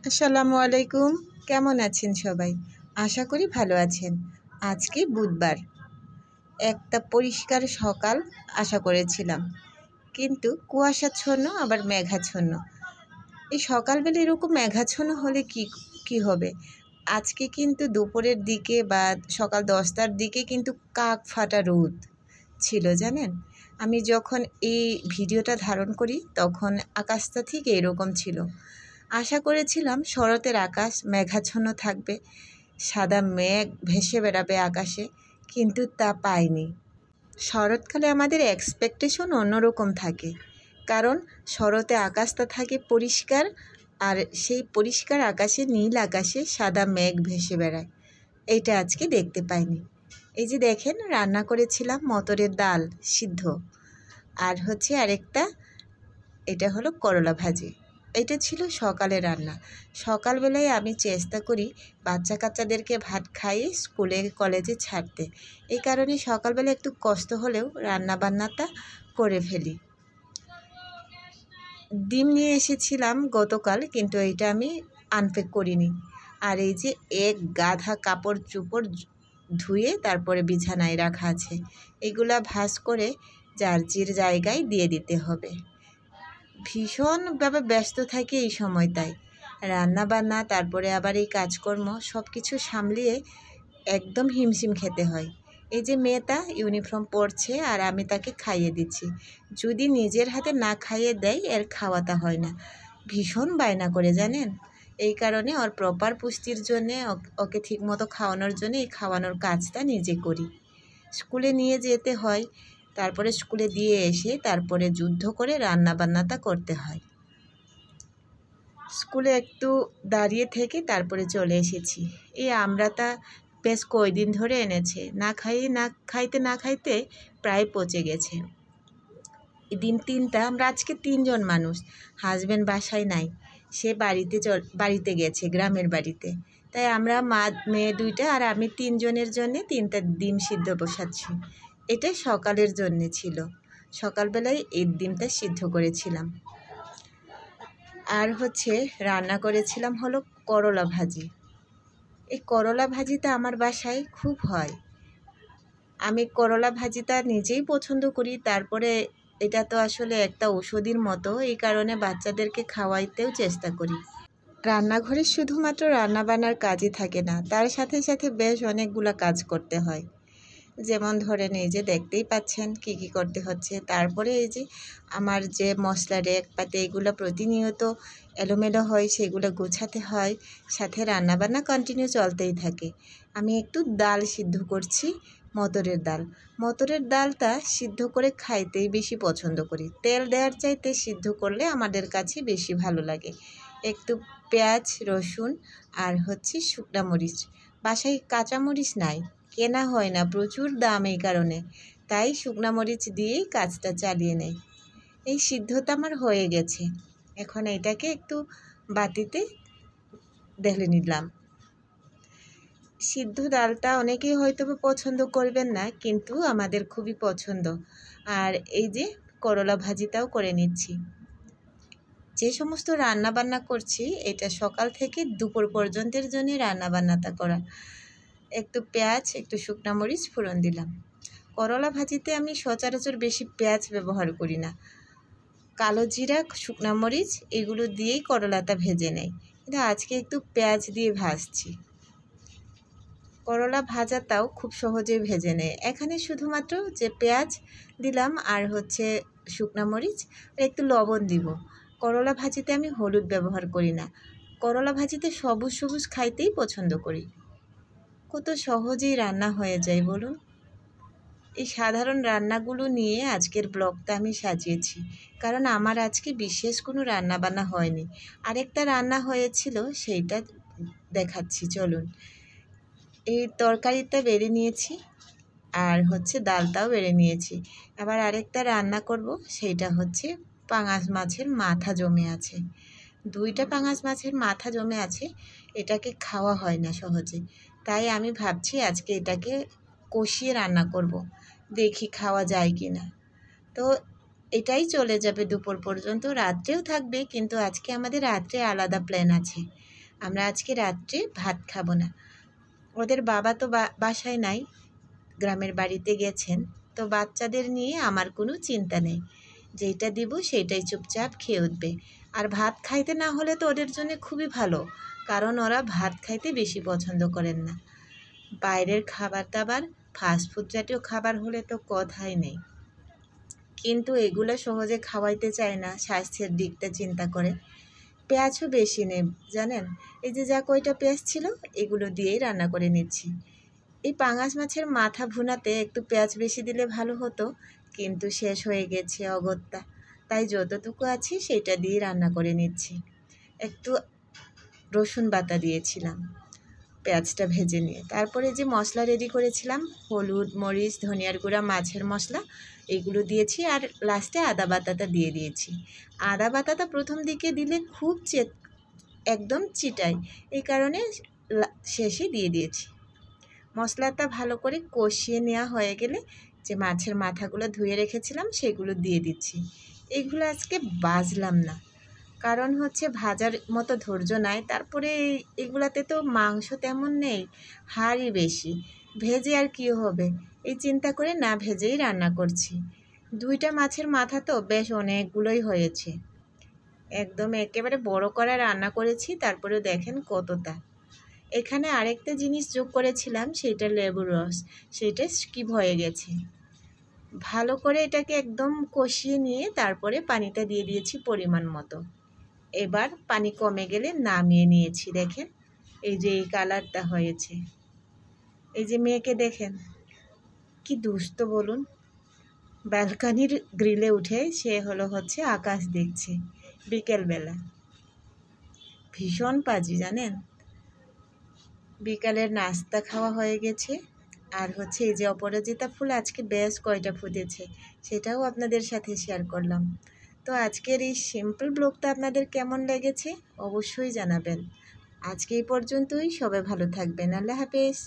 আসসালামু আলাইকুম। কেমন আছেন সবাই? আশা করি ভালো আছেন। আজকে বুধবার, একটা পরিষ্কার সকাল আশা করেছিলাম, কিন্তু কুয়াশাচ্ছন্ন আবার মেঘাচ্ছন্ন। এই সকালবেলা এরকম মেঘাচ্ছন্ন হলে কি হবে? আজকে কিন্তু দুপুরের দিকে বা সকাল 10টার দিকে কিন্তু কাক ফাটা রোদ ছিল, জানেন? আমি যখন এই ভিডিওটা ধারণ করি তখন আকাশটা ঠিক এরকম ছিল। আশা করেছিলাম শরতের আকাশ মেঘাচ্ছন্ন থাকবে, সাদা মেঘ ভেসে বেড়াবে আকাশে, কিন্তু তা পাইনি। শরৎকালে আমাদের এক্সপেকটেশন অন্যরকম থাকে, কারণ শরতে আকাশটা থাকে পরিষ্কার, আর সেই পরিষ্কার আকাশে, নীল আকাশে সাদা মেঘ ভেসে বেড়ায়। এইটা আজকে দেখতে পাইনি। এই যে দেখেন, রান্না করেছিলাম মটরের ডাল সিদ্ধ, আর আরেকটা, এটা হলো করলা ভাজি। এটা ছিল সকালে রান্না। সকালবেলায় আমি চেষ্টা করি বাচ্চা কাচ্চাদেরকে ভাত খাইয়ে স্কুলে কলেজে ছাড়তে। এই কারণে সকালবেলা একটু কষ্ট হলেও রান্না বান্নাটা করে ফেলি। ডিম নিয়ে এসেছিলাম গতকাল, কিন্তু এটা আমি আনপ্যাক করিনি। আর এই যে এক গাধা কাপড় চোপড় ধুয়ে তারপরে বিছানায় রাখা আছে, এগুলা ভাঁজ করে যার যার জায়গায় দিয়ে দিতে হবে। ভীষণভাবে ব্যস্ত থাকি এই সময়টায়, রান্না বান্না, তারপরে আবার এই কাজকর্ম সব কিছু সামলিয়ে একদম হিমশিম খেতে হয়। এই যে মেয়েটা ইউনিফর্ম পরছে আর আমি তাকে খাইয়ে দিচ্ছি। যদি নিজের হাতে না খাইয়ে দেয় এর খাওয়াটা হয় না, ভীষণ বায়না করে, জানেন? এই কারণে ওর প্রপার পুষ্টির জন্যে, ওকে ঠিকমতো খাওয়ানোর জন্য এই খাওয়ানোর কাজটা নিজে করি। স্কুলে নিয়ে যেতে হয়, তারপরে স্কুলে দিয়ে এসে তারপরে যুদ্ধ করে রান্না বান্নাটা করতে হয়। স্কুলে একটু দাঁড়িয়ে থেকে তারপরে চলে এসেছি। এই আমড়াটা বেশ কয়দিন ধরে এনেছে, না খাইতে প্রায় পচে গেছে। দিন 3টা, আমরা আজকে 3জন মানুষ। হাজব্যান্ড বাসায় নাই, সে বাড়িতে গেছে, গ্রামের বাড়িতে। তাই আমরা মেয়ে 2টা আর আমি 3জনের জন্যে 3টা ডিম সিদ্ধ বসাচ্ছি। এটা সকালের জন্যে ছিল, সকালবেলায় এই ডিমটা সিদ্ধ করেছিলাম। আর রান্না করেছিলাম হলো করলা ভাজি। এই করলা ভাজিটা আমার বাসায় খুব হয়। আমি করলা ভাজিটা নিজেই পছন্দ করি, তারপরে এটা তো আসলে একটা ঔষধির মতো, এই কারণে বাচ্চাদেরকে খাওয়াইতেও চেষ্টা করি। রান্নাঘরে শুধুমাত্র রান্নাবান্নার কাজই থাকে না, তার সাথে সাথে বেশ অনেকগুলো কাজ করতে হয়। যেমন ধরেন, এই যে দেখতেই পাচ্ছেন কি কি করতে হচ্ছে। তারপরে এই যে আমার যে মশলা রেক পাতে, এগুলো প্রতিনিয়ত এলোমেলো হয়, সেগুলো গোছাতে হয়। সাথে রান্নাবান্না কন্টিনিউ চলতেই থাকে। আমি একটু ডাল সিদ্ধ করছি, মটরের ডালটা সিদ্ধ করে খাইতেই বেশি পছন্দ করি। তেল দেওয়ার চাইতে সিদ্ধ করলে আমাদের কাছে বেশি ভালো লাগে। একটু পেঁয়াজ, রসুন আর শুকনা মরিচ। বাসায় কাঁচামরিচ নাই, কেনা হয় না, প্রচুর দাম, এই কারণে তাই শুকনা মরিচ দিয়েই কাজটা চালিয়ে নেয়। এই সিদ্ধটা আমার হয়ে গেছে, এখন এটাকে একটু বাটিতে ঢেলে নিলাম। সিদ্ধ ডালটা অনেকেই হয়তো পছন্দ করবেন না, কিন্তু আমাদের খুবই পছন্দ। আর এই যে করলা ভাজিটাও করে নিচ্ছি। যে সমস্ত রান্না বান্না করছি, এটা সকাল থেকে দুপুর পর্যন্তের জন্য রান্না বান্নাটা করা। একটু পেঁয়াজ, একটু শুকনা মরিচ ফোড়ন দিলাম। করলা ভাজিতে আমি সচরাচর বেশি পেঁয়াজ ব্যবহার করি না, কালো জিরা, শুকনা মরিচ এগুলো দিয়েই করলাটা ভেজে নেই, কিন্তু আজকে একটু পেঁয়াজ দিয়ে ভাজছি। করলা ভাজাটাও খুব সহজেই ভেজে নেয়। এখানে শুধুমাত্র যে পেঁয়াজ দিলাম আর শুকনা মরিচ আর একটু লবণ দিব। করলা ভাজিতে আমি হলুদ ব্যবহার করি না, করলা ভাজিতে সবুজ সবুজ খাইতেই পছন্দ করি। কত সহজেই রান্না হয়ে যায় বলুন। এই সাধারণ রান্নাগুলো নিয়ে আজকের ব্লগটা আমি সাজিয়েছি, কারণ আমার আজকে বিশেষ কোনো রান্না বান্না হয়নি। আরেকটা রান্না হয়েছিল, সেইটা দেখাচ্ছি, চলুন। এই তরকারিটা বেড়ে নিয়েছি, আর ডালটাও বেড়ে নিয়েছি। আবার আরেকটা রান্না করব, সেইটা পাঙাশ মাছের মাথা জমে আছে। 2টা পাঙাশ মাছের মাথা জমে আছে, এটাকে খাওয়া হয় না সহজে, তাই আমি ভাবছি আজকে এটাকে কষিয়ে রান্না করব, দেখি খাওয়া যায় কি না। তো এটাই চলে যাবে দুপুর পর্যন্ত, রাত্রেও থাকবে, কিন্তু আজকে আমাদের রাত্রে আলাদা প্ল্যান আছে। আমরা আজকে রাত্রে ভাত খাবো না। ওদের বাবা তো বাসায় নাই, গ্রামের বাড়িতে গেছেন। তো বাচ্চাদের নিয়ে আমার কোনো চিন্তা নেই, যেটা দিব সেটাই চুপচাপ খেয়ে উঠবে। আর ভাত খাইতে না হলে তো ওদের জন্য খুবই ভালো, কারণ ওরা ভাত খাইতে বেশি পছন্দ করেন না। বাইরের খাবার দাবার, ফাস্টফুড জাতীয় খাবার হলে তো কথাই নেই, কিন্তু এগুলো সহজে খাওয়াইতে চায় না, স্বাস্থ্যের দিকটা চিন্তা করে। পেঁয়াজও বেশি নেই জানেন, এই যে যা কয়টা পেঁয়াজ ছিল এগুলো দিয়েই রান্না করে নিচ্ছি। এই পাঙাশ মাছের মাথা ভুনাতে একটু পেঁয়াজ বেশি দিলে ভালো হতো, কিন্তু শেষ হয়ে গেছে অগত্যা, তাই যতটুকু আছে সেটা দিয়ে রান্না করে নিচ্ছি। একটু রসুন বাটা দিয়েছিলাম পেঁয়াজটা ভেজে নিয়ে, তারপরে যে মশলা রেডি করেছিলাম, হলুদ, মরিচ, ধনিয়ার গুঁড়া, মাছের মশলা, এগুলো দিয়েছি। আর লাস্টে আদা বাটাটা দিয়ে দিয়েছি। আদা বাটাটা প্রথম দিকে দিলে খুব একদম চিটায়, এই কারণে শেষে দিয়ে দিয়েছি। মশলাটা ভালো করে কষিয়ে নেওয়া হয়ে গেলে যে মাছের মাথাগুলো ধুয়ে রেখেছিলাম সেগুলো দিয়ে দিচ্ছি। এগুলো আজকে বাজলাম না, কারণ হচ্ছে ভাজার মতো ধৈর্য নাই। তারপরে এগুলাতে তো মাংস তেমন নেই, হাড়ই বেশি, ভেজে আর কী হবে, এই চিন্তা করে না ভেজেই রান্না করছি। 2টা মাছের মাথা তো বেশ অনেকগুলোই হয়েছে, একদম একেবারে বড় করে রান্না করেছি। তারপরে দেখেন কতটা। এখানে আরেকটা জিনিস যোগ করেছিলাম, সেটা লেবুর রস, সেটা স্কিপ হয়ে গেছে। ভালো করে এটাকে একদম কষিয়ে নিয়ে তারপরে পানিটা দিয়ে দিয়েছি পরিমাণ মতো। এবার পানি কমে গেলে নামিয়ে নিয়েছি। দেখেন এই যে এই কালারটা হয়েছে। এই যে মেয়েকে দেখেন কি দুষ্ট বলুন, ব্যালকানির গ্রিলে উঠে সে হচ্ছে আকাশ দেখছে বিকেলবেলা। ভীষণ পাজি জানেন। বিকালের নাস্তা খাওয়া হয়ে গেছে। আর এই যে অপরাজিতা ফুল আজকে বেশ কয়টা ফুটেছে, সেটাও আপনাদের সাথে শেয়ার করলাম। তো আজকের এই সিম্পল ব্লগটা আপনাদের কেমন লেগেছে অবশ্যই জানাবেন। আজকে এই পর্যন্তই, সবাই ভালো থাকবেন। আল্লাহ হাফেজ।